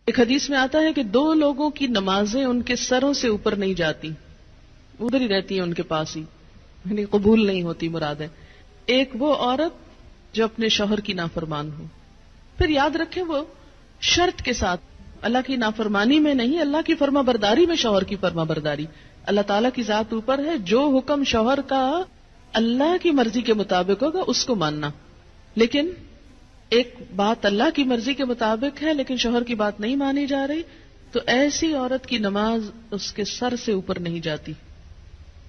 ایک حدیث میں آتا ہے کہ دو لوگوں کی نمازیں ان کے سروں سے اوپر نہیں جاتی، ادھر ہی رہتی ہیں ان کے پاس ہی، یعنی قبول نہیں ہوتی مراد ہے۔ ایک وہ عورت جو اپنے شوہر کی نافرمان ہو، پھر یاد رکھیں وہ شرط کے ساتھ، اللہ کی نافرمانی میں نہیں، اللہ کی فرما برداری میں شوہر کی فرما برداری۔ اللہ تعالیٰ کی ذات اوپر ہے، جو حکم شوہر کا اللہ کی مرضی کے مطابق ہوگا اس کو ماننا، لیکن ایک بات اللہ کی مرضی کے مطابق ہے لیکن شوہر کی بات نہیں مانی جا رہی، تو ایسی عورت کی نماز اس کے سر سے اوپر نہیں جاتی۔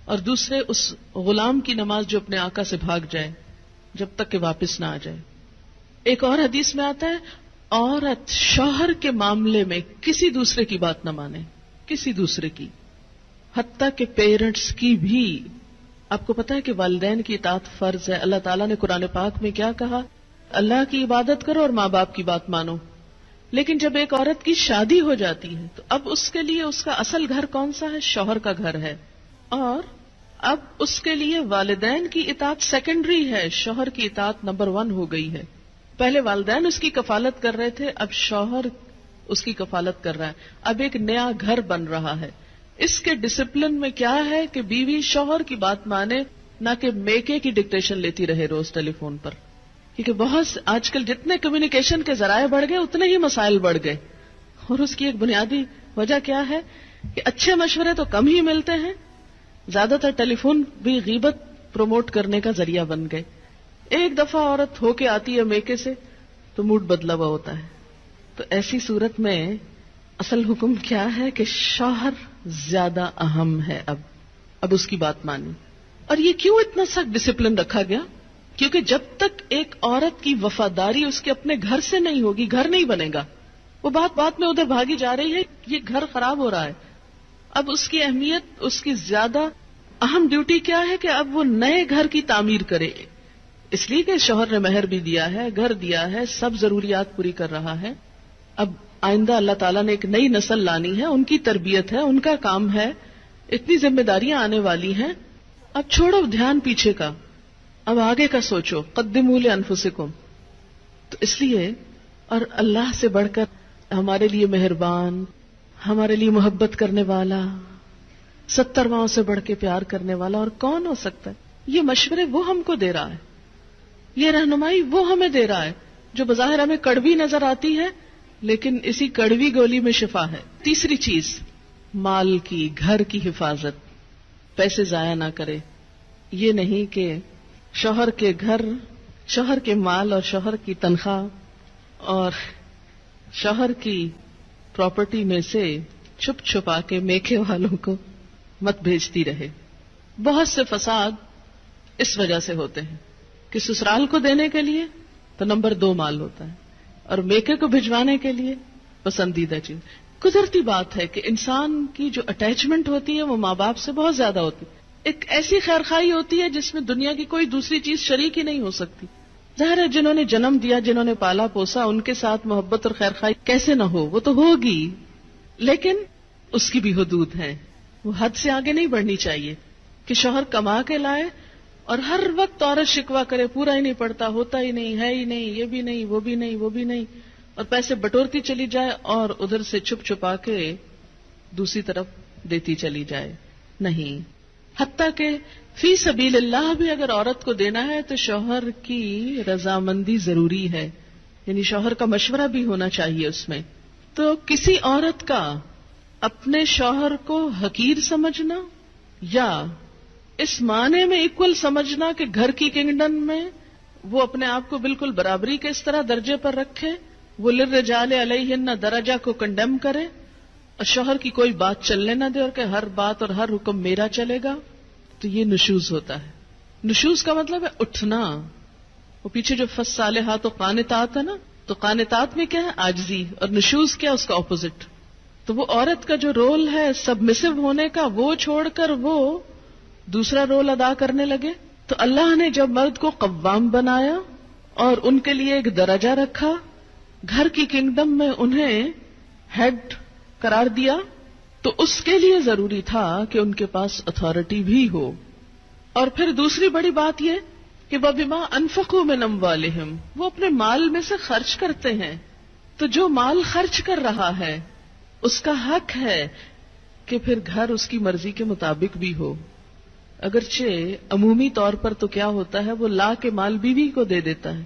اور دوسرے اس غلام کی نماز جو اپنے آقا سے بھاگ جائے جب تک کہ واپس نہ آ جائے۔ ایک اور حدیث میں آتا ہے عورت شوہر کے معاملے میں کسی دوسرے کی بات نہ مانے، کسی دوسرے کی، حتیٰ کہ پیرنٹس کی بھی۔ آپ کو پتا ہے کہ والدین کی اطاعت فرض ہے۔ اللہ تعالیٰ نے قرآن پاک میں کیا کہا؟ اللہ کی عبادت کرو اور ماں باپ کی بات مانو۔ لیکن جب ایک عورت کی شادی ہو جاتی ہے تو اب اس کے لیے اس کا اصل گھر کون سا ہے؟ شوہر کا گھر ہے، اور اب اس کے لیے والدین کی اطاعت سیکنڈری ہے، شوہر کی اطاعت نمبر 1 ہو گئی ہے۔ پہلے والدین اس کی کفالت کر رہے تھے، اب شوہر اس کی کفالت کر رہا ہے۔ اب ایک نیا گھر بن رہا ہے۔ اس کے ڈسپلن میں کیا ہے کہ بیوی شوہر کی بات مانے، نہ کہ میکے کی ڈکٹیشن لیتی رہے روز ٹیلی فون پر، کیونکہ بہت آج کل جتنے کمیونیکیشن کے ذرائع بڑھ گئے اتنے ہی مسائل بڑھ گئے۔ اور اس کی ایک بنیادی وجہ کیا ہے کہ اچھے مشورے تو کم ہی ملتے ہیں، زیادہ تر ٹیلی فون بھی غیبت پروموٹ کرنے کا ذریعہ بن گئے۔ ایک دفعہ عورت ہو کے آتی ہے میکے سے تو موڈ بدلا ہوا ہوتا ہے۔ تو ایسی صورت میں اصل حکم کیا ہے کہ شوہر زیادہ اہم ہے۔ اب اس کی بات مانی۔ اور یہ کیوں اتنا سخت ڈسپلن رکھا گیا؟ کیونکہ جب تک ایک عورت کی وفاداری اس کے اپنے گھر سے نہیں ہوگی، گھر نہیں بنے گا۔ وہ بات میں ادھر بھاگی جا رہی ہے، یہ گھر خراب ہو رہا ہے۔ اب اس کی اہمیت، اس کی زیادہ اہم ڈیوٹی کیا ہے کہ اب وہ نئے گھر کی تعمیر کرے، اس لیے کہ شوہر نے مہر بھی دیا ہے، گھر دیا ہے، سب ضروریات پوری کر رہا ہے۔ اب آئندہ اللہ تعالیٰ نے ایک نئی نسل لانی ہے، ان کی تربیت ہے، ان کا کام ہے، اتنی ذمہ داریاں آنے والی ہیں۔ اب چھوڑو دھیان پیچھے کا، اب آگے کا سوچو، قدموا لانفسکم۔ تو اس لیے، اور اللہ سے بڑھ کر ہمارے لیے مہربان، ہمارے لیے محبت کرنے والا، 70 ماؤں سے بڑھ کے پیار کرنے والا اور کون ہو سکتا ہے؟ یہ مشورے وہ ہم کو دے رہا ہے، یہ رہنمائی وہ ہمیں دے رہا ہے، جو بظاہر ہمیں کڑوی نظر آتی ہے لیکن اسی کڑوی گولی میں شفا ہے۔ تیسری چیز، مال کی، گھر کی حفاظت، پیسے ضائع نہ کرے۔ یہ نہیں کہ شوہر کے گھر، شوہر کے مال اور شوہر کی تنخواہ اور شوہر کی پراپرٹی میں سے چھپ چھپا کے میکے والوں کو مت بھیجتی رہے۔ بہت سے فساد اس وجہ سے ہوتے ہیں کہ سسرال کو دینے کے لیے تو نمبر 2 مال ہوتا ہے، اور میکے کو بھجوانے کے لیے پسندیدہ چیز۔ قدرتی بات ہے کہ انسان کی جو اٹیچمنٹ ہوتی ہے وہ ماں باپ سے بہت زیادہ ہوتی ہے۔ ایک ایسی خیرخواہی ہوتی ہے جس میں دنیا کی کوئی دوسری چیز شریک ہی نہیں ہو سکتی۔ ظاہر ہے جنہوں نے جنم دیا، جنہوں نے پالا پوسا، ان کے ساتھ محبت اور خیرخواہی کیسے نہ ہو، وہ تو ہوگی، لیکن اس کی بھی حدود ہیں، وہ حد سے آگے نہیں بڑھنی چاہیے کہ شوہر کما کے لائے اور ہر وقت عورت شکوہ کرے، پورا ہی نہیں پڑتا، ہوتا ہی نہیں، ہے ہی نہیں، یہ بھی نہیں، وہ بھی نہیں، وہ بھی نہیں، اور پیسے بٹورتی چلی جائے اور ادھر سے چھپ چھپا کے دوسری طرف دیتی چلی جائے۔ نہیں، حتیٰ کہ فی سبیل اللہ بھی اگر عورت کو دینا ہے تو شوہر کی رضامندی ضروری ہے، یعنی شوہر کا مشورہ بھی ہونا چاہیے اس میں۔ تو کسی عورت کا اپنے شوہر کو حقیر سمجھنا یا اس معنی میں ایکول سمجھنا کہ گھر کی کنگڈم میں وہ اپنے آپ کو بالکل برابری کے اس طرح درجے پر رکھے، وہ للرجال علیہن درجہ کو کنڈیم کرے اور شوہر کی کوئی بات چلنے نہ دے اور کہ ہر بات اور ہر حکم میرا چلے گا، تو یہ نشوز ہوتا ہے۔ نشوز کا مطلب ہے اٹھنا۔ وہ پیچھے جو فالصالحات و قانتات ہے نا، تو قانتات میں کیا ہے؟ عاجزی، اور نشوز کیا؟ اس کا اپوزٹ۔ تو وہ عورت کا جو رول ہے سبمسو ہونے کا، وہ چھوڑ کر وہ دوسرا رول ادا کرنے لگے، تو اللہ نے جب مرد کو قوام بنایا اور ان کے لیے ایک درجہ رکھا، گھر کی کنگڈم میں انہیں ہیڈ قرار دیا، تو اس کے لیے ضروری تھا کہ ان کے پاس اتھارٹی بھی ہو۔ اور پھر دوسری بڑی بات یہ کہ وَبِمَا أَنفَقُوا مِنْ أَمْوَالِهِمْ، وہ اپنے مال میں سے خرچ کرتے ہیں، تو جو مال خرچ کر رہا ہے اس کا حق ہے کہ پھر گھر اس کی مرضی کے مطابق بھی ہو. اگرچہ عمومی طور پر تو کیا ہوتا ہے، وہ لا کے مال بیوی کو دے دیتا ہے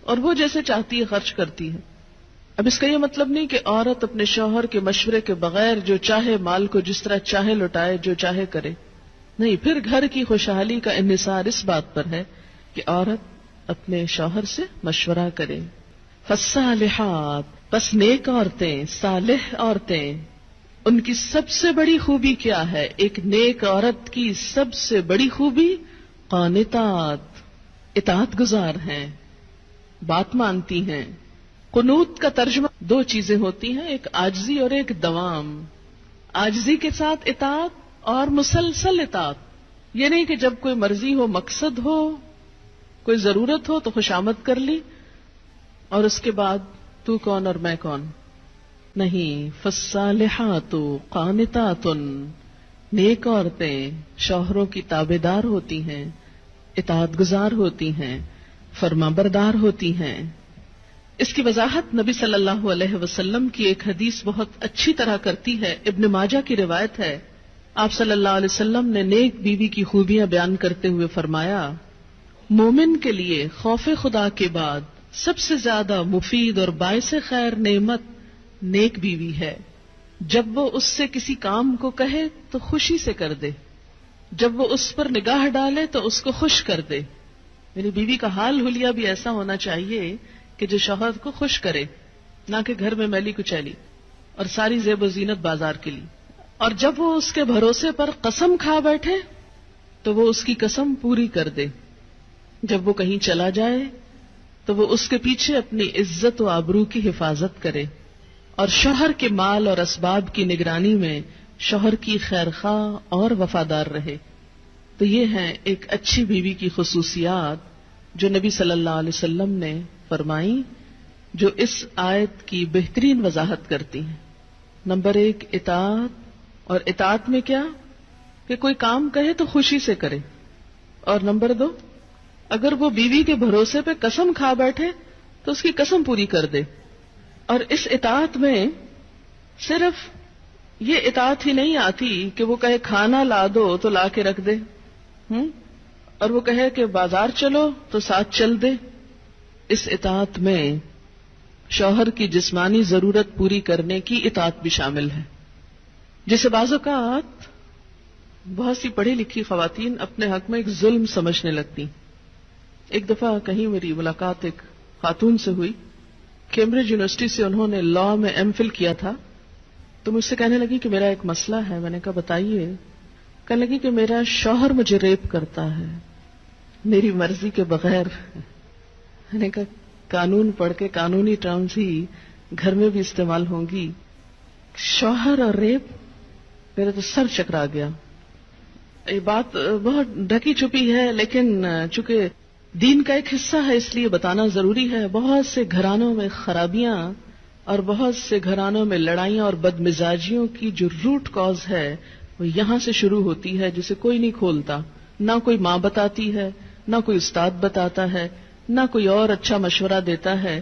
اور وہ جیسے چاہتی ہے خرچ کرتی ہے. اب اس کا یہ مطلب نہیں کہ عورت اپنے شوہر کے مشورے کے بغیر جو چاہے مال کو جس طرح چاہے لوٹائے، جو چاہے کرے. نہیں، پھر گھر کی خوشحالی کا انحصار اس بات پر ہے کہ عورت اپنے شوہر سے مشورہ کرے. فالصالحات، پس نیک عورتیں، صالح عورتیں، ان کی سب سے بڑی خوبی کیا ہے؟ ایک نیک عورت کی سب سے بڑی خوبی قانتات، اطاعت گزار ہیں، بات مانتی ہیں. قنوت کا ترجمہ دو چیزیں ہوتی ہیں، ایک عاجزی اور ایک دوام. عاجزی کے ساتھ اطاعت اور مسلسل اطاعت. یہ نہیں کہ جب کوئی مرضی ہو، مقصد ہو، کوئی ضرورت ہو تو خوشامد کر لی اور اس کے بعد تو کون اور میں کون. نہیں. فالصالحات قانتات، نیک عورتیں شوہروں کی تابعدار ہوتی ہیں، اطاعت گزار ہوتی ہیں، فرما بردار ہوتی ہیں. اس کی وضاحت نبی صلی اللہ علیہ وسلم کی ایک حدیث بہت اچھی طرح کرتی ہے. ابن ماجہ کی روایت ہے. آپ صلی اللہ علیہ وسلم نے نیک بیوی کی خوبیاں بیان کرتے ہوئے فرمایا، مومن کے لیے خوف خدا کے بعد سب سے زیادہ مفید اور باعث خیر نعمت نیک بیوی ہے. جب وہ اس سے کسی کام کو کہے تو خوشی سے کر دے، جب وہ اس پر نگاہ ڈالے تو اس کو خوش کر دے. یعنی بیوی کا حال حلیہ بھی ایسا ہونا چاہیے کہ جو شوہر کو خوش کرے، نہ کہ گھر میں میلی کچیلی اور ساری زیب و زینت بازار کے لیے. اور جب وہ اس کے بھروسے پر قسم کھا بیٹھے تو وہ اس کی قسم پوری کر دے. جب وہ کہیں چلا جائے تو وہ اس کے پیچھے اپنی عزت و آبرو کی حفاظت کرے اور شوہر کے مال اور اسباب کی نگرانی میں شوہر کی خیرخواہ اور وفادار رہے. تو یہ ہیں ایک اچھی بیوی کی خصوصیات جو نبی صلی اللہ علیہ وسلم نے فرمائی، جو اس آیت کی بہترین وضاحت کرتی ہیں. نمبر 1 اطاعت، اور اطاعت میں کیا کہ کوئی کام کہے تو خوشی سے کرے. اور نمبر 2 اگر وہ بیوی کے بھروسے پہ قسم کھا بیٹھے تو اس کی قسم پوری کر دے. اور اس اطاعت میں صرف یہ اطاعت ہی نہیں آتی کہ وہ کہے کھانا لا دو تو لا کے رکھ دے، اور وہ کہے کہ بازار چلو تو ساتھ چل دے. اس اطاعت میں شوہر کی جسمانی ضرورت پوری کرنے کی اطاعت بھی شامل ہے، جسے بعض اوقات بہت سی پڑھی لکھی خواتین اپنے حق میں ایک ظلم سمجھنے لگتی. ایک دفعہ کہیں میری ملاقات ایک خاتون سے ہوئی، کیمبرج یونیورسٹی سے انہوں نے لا میں ایم فل کیا تھا. تو مجھ سے کہنے لگی کہ میرا ایک مسئلہ ہے. میں نے کہا بتائیے. کہنے لگی کہ میرا شوہر مجھے ریپ کرتا ہے میری مرضی کے بغیر. میں نے کہا قانون پڑھ کے قانونی ٹرمز ہی گھر میں بھی استعمال ہوں گی. شوہر اور ریپ، میرا تو سر چکرا گیا. یہ بات بہت ڈھکی چھپی ہے لیکن چونکہ دین کا ایک حصہ ہے اس لیے بتانا ضروری ہے. بہت سے گھرانوں میں خرابیاں اور بہت سے گھرانوں میں لڑائیاں اور بدمزاجیوں کی جو روٹ کاز ہے وہ یہاں سے شروع ہوتی ہے، جسے کوئی نہیں کھولتا. نہ کوئی ماں بتاتی ہے، نہ کوئی استاد بتاتا ہے، نہ کوئی اور اچھا مشورہ دیتا ہے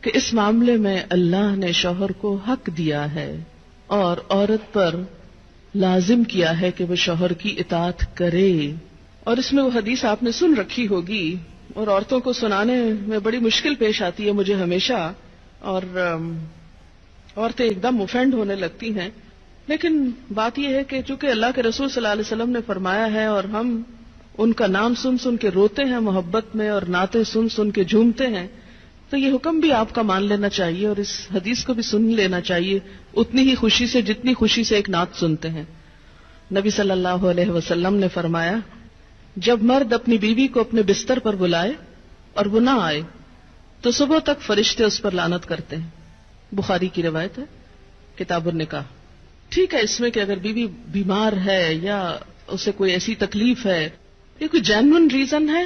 کہ اس معاملے میں اللہ نے شوہر کو حق دیا ہے اور عورت پر لازم کیا ہے کہ وہ شوہر کی اطاعت کرے. اور اس میں وہ حدیث آپ نے سن رکھی ہوگی اور عورتوں کو سنانے میں بڑی مشکل پیش آتی ہے مجھے ہمیشہ، اور عورتیں ایک دم اوفینڈ ہونے لگتی ہیں. لیکن بات یہ ہے کہ چونکہ اللہ کے رسول صلی اللہ علیہ وسلم نے فرمایا ہے اور ہم ان کا نام سن سن کے روتے ہیں محبت میں اور نعتیں سن سن کے جھومتے ہیں، تو یہ حکم بھی آپ کا مان لینا چاہیے اور اس حدیث کو بھی سن لینا چاہیے اتنی ہی خوشی سے جتنی خوشی سے ایک نعت سنتے ہیں. نبی صلی اللہ علیہ وسلم نے فرمایا، جب مرد اپنی بیوی کو اپنے بستر پر بلائے اور وہ نہ آئے تو صبح تک فرشتے اس پر لعنت کرتے ہیں. بخاری کی روایت ہے، کتاب النکاح. ٹھیک ہے اس میں کہ اگر بیوی بیمار ہے یا اسے کوئی ایسی تکلیف ہے یا کوئی جینوئن ریزن ہے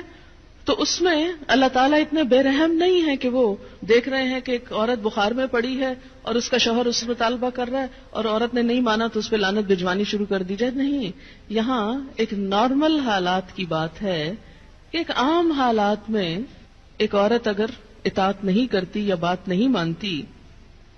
تو اس میں اللہ تعالیٰ اتنے بے رحم نہیں ہے کہ وہ دیکھ رہے ہیں کہ ایک عورت بخار میں پڑی ہے اور اس کا شوہر اس سے مطالبہ کر رہا ہے اور عورت نے نہیں مانا تو اس پہ لعنت بھجوانی شروع کر دی جائے. نہیں، یہاں ایک نارمل حالات کی بات ہے کہ ایک عام حالات میں ایک عورت اگر اطاعت نہیں کرتی یا بات نہیں مانتی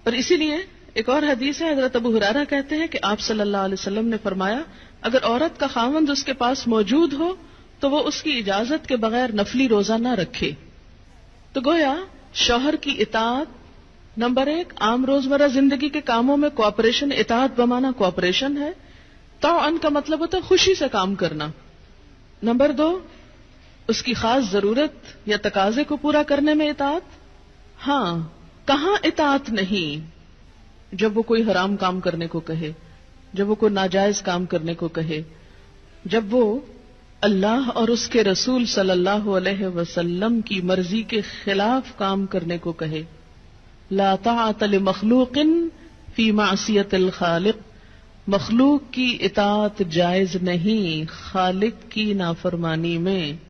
اور اسی لیے ایک اور حدیث ہے، حضرت ابو ہریرہ کہتے ہیں کہ آپ صلی اللہ علیہ وسلم نے فرمایا اگر عورت کا خاوند اس کے پاس موجود ہو تو وہ اس کی اجازت کے بغیر نفلی روزہ نہ رکھے. تو گویا شوہر کی اطاعت نمبر 1 عام روزمرہ زندگی کے کاموں میں کوآپریشن، اطاعت بمانا کوآپریشن ہے. طوعاً کا مطلب ہوتا ہے خوشی سے کام کرنا. نمبر 2 اس کی خاص ضرورت یا تقاضے کو پورا کرنے میں اطاعت. ہاں کہاں اطاعت نہیں؟ جب وہ کوئی حرام کام کرنے کو کہے، جب وہ کوئی ناجائز کام کرنے کو کہے، جب وہ اللہ اور اس کے رسول صلی اللہ علیہ وسلم کی مرضی کے خلاف کام کرنے کو کہے. لا طاعت لمخلوق فی معصیت الخالق، مخلوق کی اطاعت جائز نہیں خالق کی نافرمانی میں.